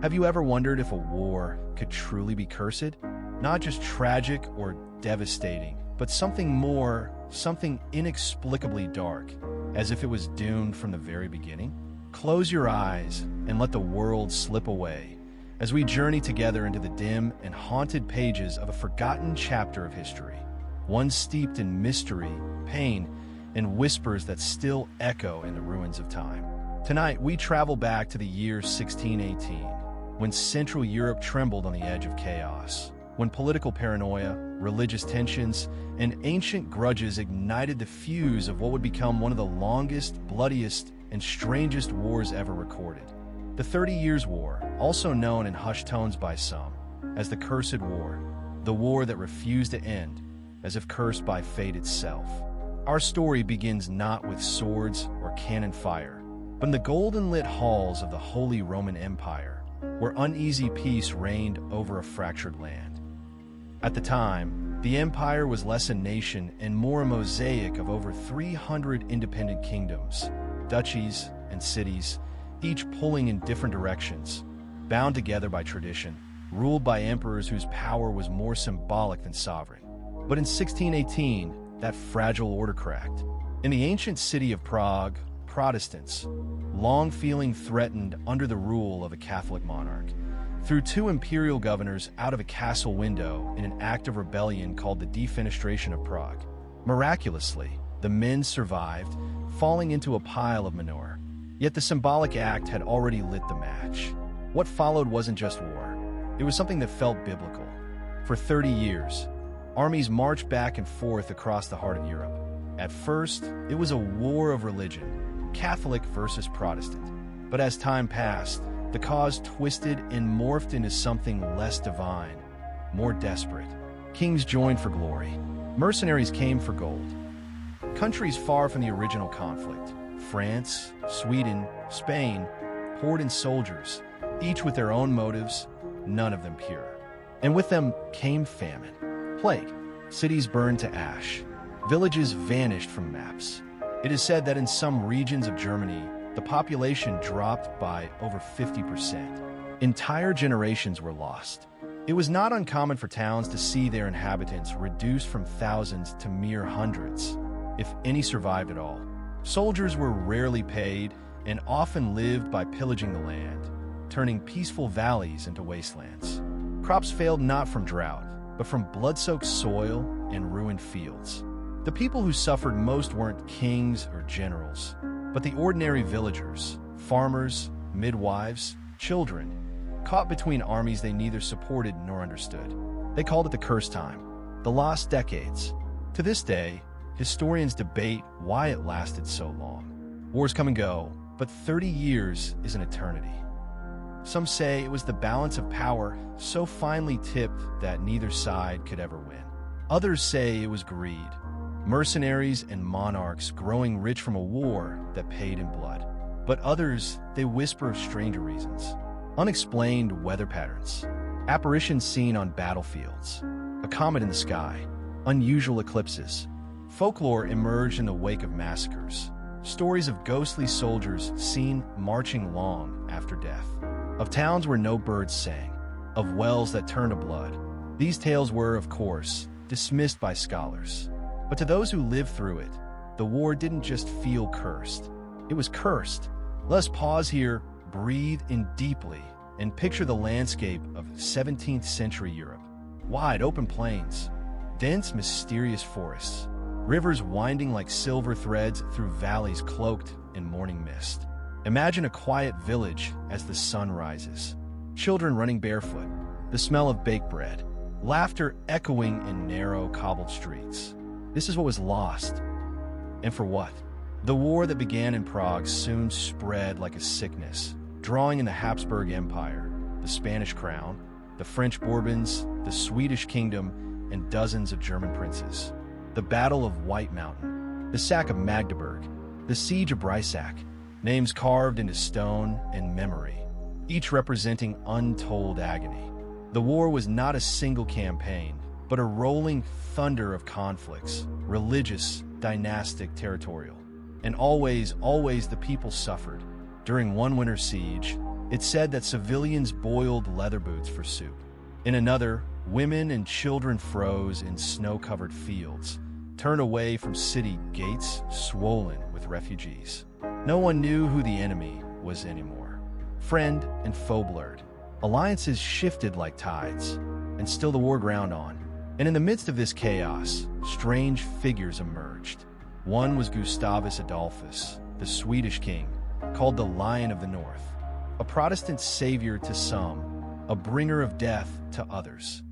Have you ever wondered if a war could truly be cursed? Not just tragic or devastating, but something more, something inexplicably dark, as if it was doomed from the very beginning? Close your eyes and let the world slip away as we journey together into the dim and haunted pages of a forgotten chapter of history, one steeped in mystery, pain, and whispers that still echo in the ruins of time. Tonight, we travel back to the year 1618, when Central Europe trembled on the edge of chaos, when political paranoia, religious tensions, and ancient grudges ignited the fuse of what would become one of the longest, bloodiest, and strangest wars ever recorded. The 30 Years' War, also known in hushed tones by some as the Cursed War, the war that refused to end, as if cursed by fate itself. Our story begins not with swords or cannon fire, but in the golden-lit halls of the Holy Roman Empire, where uneasy peace reigned over a fractured land. At the time, the empire was less a nation and more a mosaic of over 300 independent kingdoms, duchies, and cities, each pulling in different directions, bound together by tradition, ruled by emperors whose power was more symbolic than sovereign. But in 1618, that fragile order cracked. In the ancient city of Prague, Protestants, long feeling threatened under the rule of a Catholic monarch, threw two imperial governors out of a castle window in an act of rebellion called the Defenestration of Prague. Miraculously, the men survived, falling into a pile of manure. Yet the symbolic act had already lit the match. What followed wasn't just war. It was something that felt biblical. For 30 years, armies marched back and forth across the heart of Europe. At first, it was a war of religion, Catholic versus Protestant. But as time passed, the cause twisted and morphed into something less divine, more desperate. Kings joined for glory. Mercenaries came for gold. Countries far from the original conflict, France, Sweden, Spain, poured in soldiers, each with their own motives, none of them pure. And with them came famine, plague. Cities burned to ash. Villages vanished from maps. It is said that in some regions of Germany, the population dropped by over 50%. Entire generations were lost. It was not uncommon for towns to see their inhabitants reduced from thousands to mere hundreds, if any survived at all. Soldiers were rarely paid and often lived by pillaging the land, turning peaceful valleys into wastelands. Crops failed not from drought, but from blood-soaked soil and ruined fields. The people who suffered most weren't kings or generals, but the ordinary villagers, farmers, midwives, children, caught between armies they neither supported nor understood. They called it the cursed time, the lost decades. To this day, historians debate why it lasted so long. Wars come and go, but 30 years is an eternity. Some say it was the balance of power so finely tipped that neither side could ever win. Others say it was greed, mercenaries and monarchs growing rich from a war that paid in blood. But others, they whisper of stranger reasons. Unexplained weather patterns, apparitions seen on battlefields, a comet in the sky, unusual eclipses. Folklore emerged in the wake of massacres, stories of ghostly soldiers seen marching long after death, of towns where no birds sang, of wells that turned to blood. These tales were, of course, dismissed by scholars. But to those who lived through it, the war didn't just feel cursed. It was cursed. Let us pause here, breathe in deeply, and picture the landscape of 17th century Europe. Wide open plains, dense mysterious forests, rivers winding like silver threads through valleys cloaked in morning mist. Imagine a quiet village as the sun rises. Children running barefoot, the smell of baked bread, laughter echoing in narrow cobbled streets. This is what was lost. And for what? The war that began in Prague soon spread like a sickness, drawing in the Habsburg Empire, the Spanish crown, the French Bourbons, the Swedish kingdom, and dozens of German princes. The Battle of White Mountain, the sack of Magdeburg, the siege of Breisach, names carved into stone and memory, each representing untold agony. The war was not a single campaign, but a rolling thunder of conflicts, religious, dynastic, territorial. And always the people suffered. During one winter siege, It said that civilians boiled leather boots for soup. In another, women and children froze in snow-covered fields, turned away from city gates swollen with refugees. No one knew who the enemy was anymore. Friend and foe blurred. Alliances shifted like tides, and still the war ground on. And in the midst of this chaos, strange figures emerged. One was Gustavus Adolphus, the Swedish king, called the Lion of the North, a Protestant savior to some, a bringer of death to others.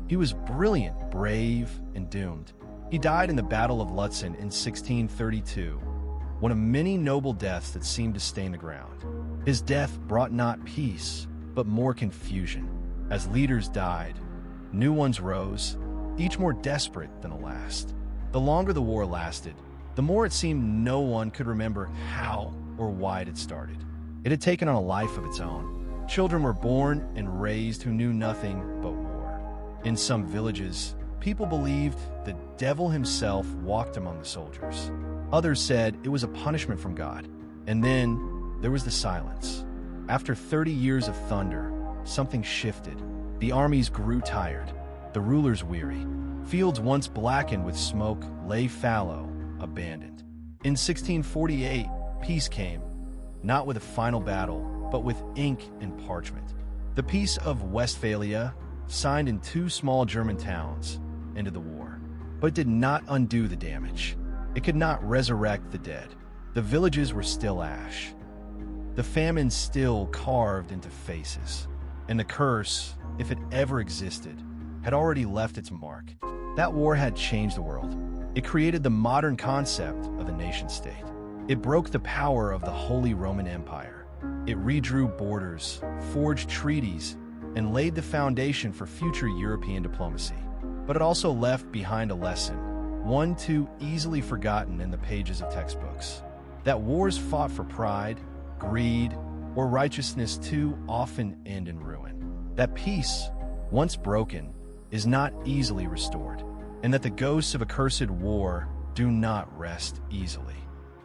He was brilliant, brave, and doomed. He died in the Battle of Lutzen in 1632, one of many noble deaths that seemed to stain the ground. His death brought not peace, but more confusion. As leaders died, new ones rose, each more desperate than the last. The longer the war lasted, the more it seemed no one could remember how or why it had started. It had taken on a life of its own. Children were born and raised who knew nothing but war. In some villages, people believed the devil himself walked among the soldiers. Others said it was a punishment from God. And then there was the silence. After 30 years of thunder, something shifted. The armies grew tired, the rulers weary. Fields once blackened with smoke lay fallow, abandoned. In 1648, peace came, not with a final battle, but with ink and parchment. The Peace of Westphalia, signed in 2 small German towns, ended the war. But it did not undo the damage. It could not resurrect the dead. The villages were still ash. The famine still carved into faces. And the curse, if it ever existed, had already left its mark. That war had changed the world. It created the modern concept of the nation-state. It broke the power of the Holy Roman Empire. It redrew borders, forged treaties, and laid the foundation for future European diplomacy. But it also left behind a lesson, one too easily forgotten in the pages of textbooks, that wars fought for pride, greed, or righteousness too often end in ruin. That peace, once broken, is not easily restored, and that the ghosts of accursed war do not rest easily.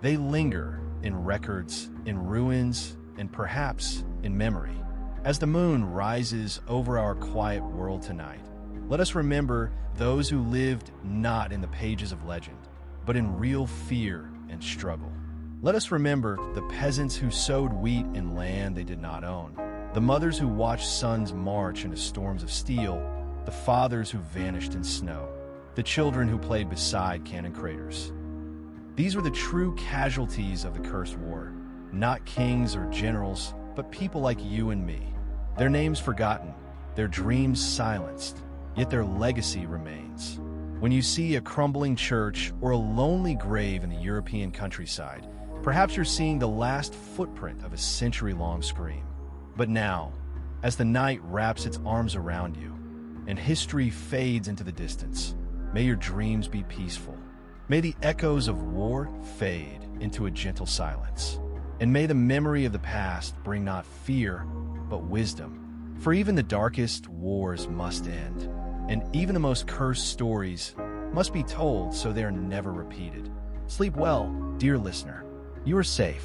They linger in records, in ruins, and perhaps in memory. As the moon rises over our quiet world tonight, let us remember those who lived not in the pages of legend, but in real fear and struggle. Let us remember the peasants who sowed wheat in land they did not own, the mothers who watched sons march into storms of steel, the fathers who vanished in snow, the children who played beside cannon craters. These were the true casualties of the cursed war, not kings or generals, but people like you and me. Their names forgotten, their dreams silenced, yet their legacy remains. When you see a crumbling church or a lonely grave in the European countryside, perhaps you're seeing the last footprint of a century-long scream. But now, as the night wraps its arms around you and history fades into the distance, may your dreams be peaceful. May the echoes of war fade into a gentle silence. And may the memory of the past bring not fear, but wisdom. For even the darkest wars must end, and even the most cursed stories must be told so they are never repeated. Sleep well, dear listener. You are safe.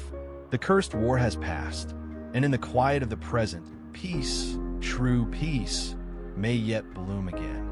The cursed war has passed, and in the quiet of the present, peace, true peace, may yet bloom again.